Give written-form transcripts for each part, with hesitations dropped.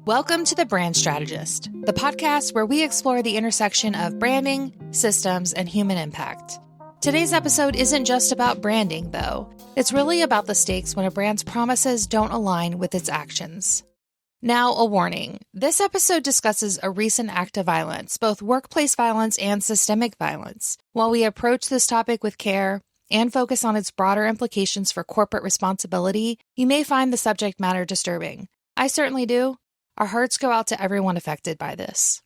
Welcome to The Brand Strategist, the podcast where we explore the intersection of branding, systems, and human impact. Today's episode isn't just about branding, though. It's really about the stakes when a brand's promises don't align with its actions. Now, a warning. This episode discusses a recent act of violence, both workplace violence and systemic violence. While we approach this topic with care and focus on its broader implications for corporate responsibility, you may find the subject matter disturbing. I certainly do. Our hearts go out to everyone affected by this.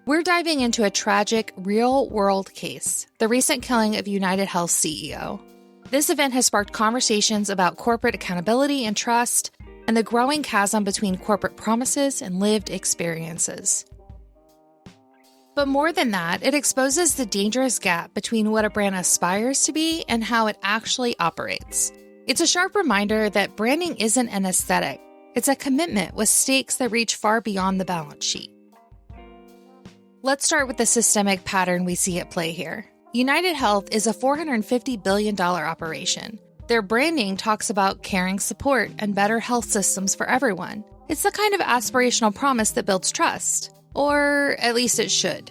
We're diving into a tragic, real-world case, the recent killing of United Health CEO. This event has sparked conversations about corporate accountability and trust, and the growing chasm between corporate promises and lived experiences. But more than that, it exposes the dangerous gap between what a brand aspires to be and how it actually operates. It's a sharp reminder that branding isn't an aesthetic. It's a commitment with stakes that reach far beyond the balance sheet. Let's start with the systemic pattern we see at play here. United Health is a $450 billion operation. Their branding talks about caring support and better health systems for everyone. It's the kind of aspirational promise that builds trust. Or at least it should.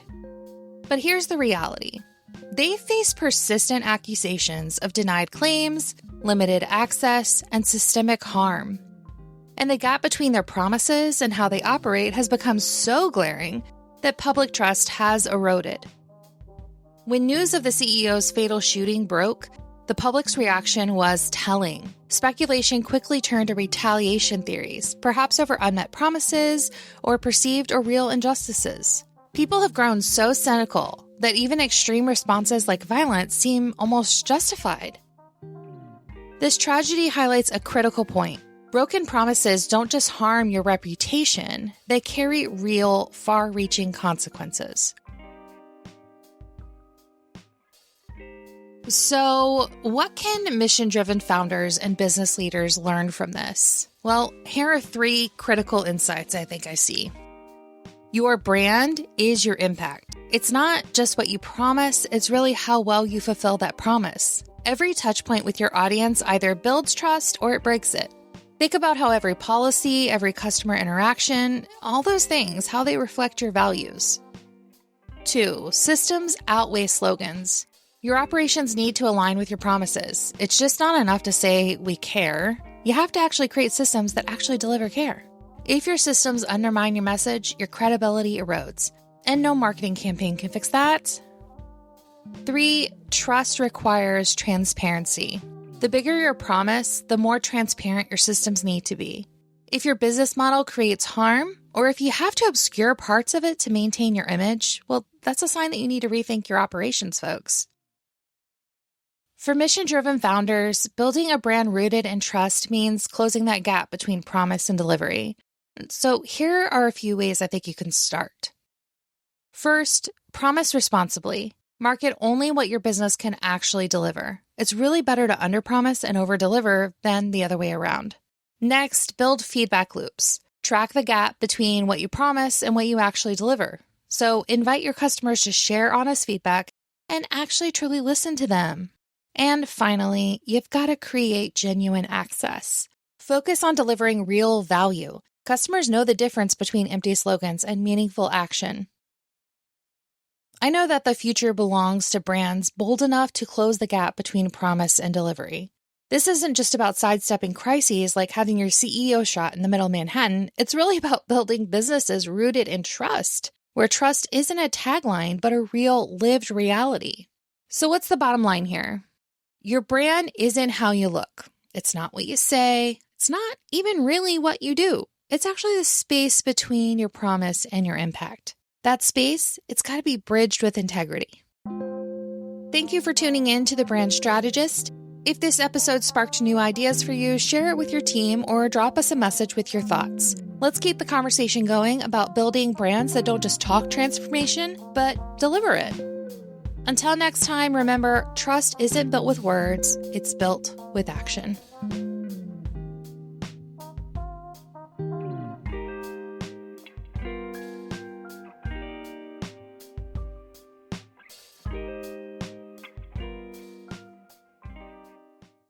But here's the reality. They face persistent accusations of denied claims, limited access, and systemic harm. And the gap between their promises and how they operate has become so glaring that public trust has eroded. When news of the CEO's fatal shooting broke, the public's reaction was telling. Speculation quickly turned to retaliation theories, perhaps over unmet promises or perceived or real injustices. People have grown so cynical that even extreme responses like violence seem almost justified. This tragedy highlights a critical point. Broken promises don't just harm your reputation, they carry real, far-reaching consequences. So, what can mission-driven founders and business leaders learn from this? Well, here are 3 critical insights I think I see. Your brand is your impact. It's not just what you promise, it's really how well you fulfill that promise. Every touchpoint with your audience either builds trust or it breaks it. Think about how every policy, every customer interaction, all those things, how they reflect your values. 2, systems outweigh slogans. Your operations need to align with your promises. It's just not enough to say, we care. You have to actually create systems that actually deliver care. If your systems undermine your message, your credibility erodes. And no marketing campaign can fix that. 3, trust requires transparency. The bigger your promise, the more transparent your systems need to be. If your business model creates harm, or if you have to obscure parts of it to maintain your image, well, that's a sign that you need to rethink your operations, folks. For mission-driven founders, building a brand rooted in trust means closing that gap between promise and delivery. So here are a few ways I think you can start. First, promise responsibly. Market only what your business can actually deliver. It's really better to underpromise and overdeliver than the other way around. Next, build feedback loops. Track the gap between what you promise and what you actually deliver. So invite your customers to share honest feedback and actually truly listen to them. And finally, you've got to create genuine access. Focus on delivering real value. Customers know the difference between empty slogans and meaningful action. I know that the future belongs to brands bold enough to close the gap between promise and delivery. This isn't just about sidestepping crises like having your CEO shot in the middle of Manhattan. It's really about building businesses rooted in trust, where trust isn't a tagline, but a real lived reality. So what's the bottom line here? Your brand isn't how you look. It's not what you say. It's not even really what you do. It's actually the space between your promise and your impact. That space, it's got to be bridged with integrity. Thank you for tuning in to The Brand Strategist. If this episode sparked new ideas for you, share it with your team or drop us a message with your thoughts. Let's keep the conversation going about building brands that don't just talk transformation, but deliver it. Until next time, remember, trust isn't built with words, it's built with action.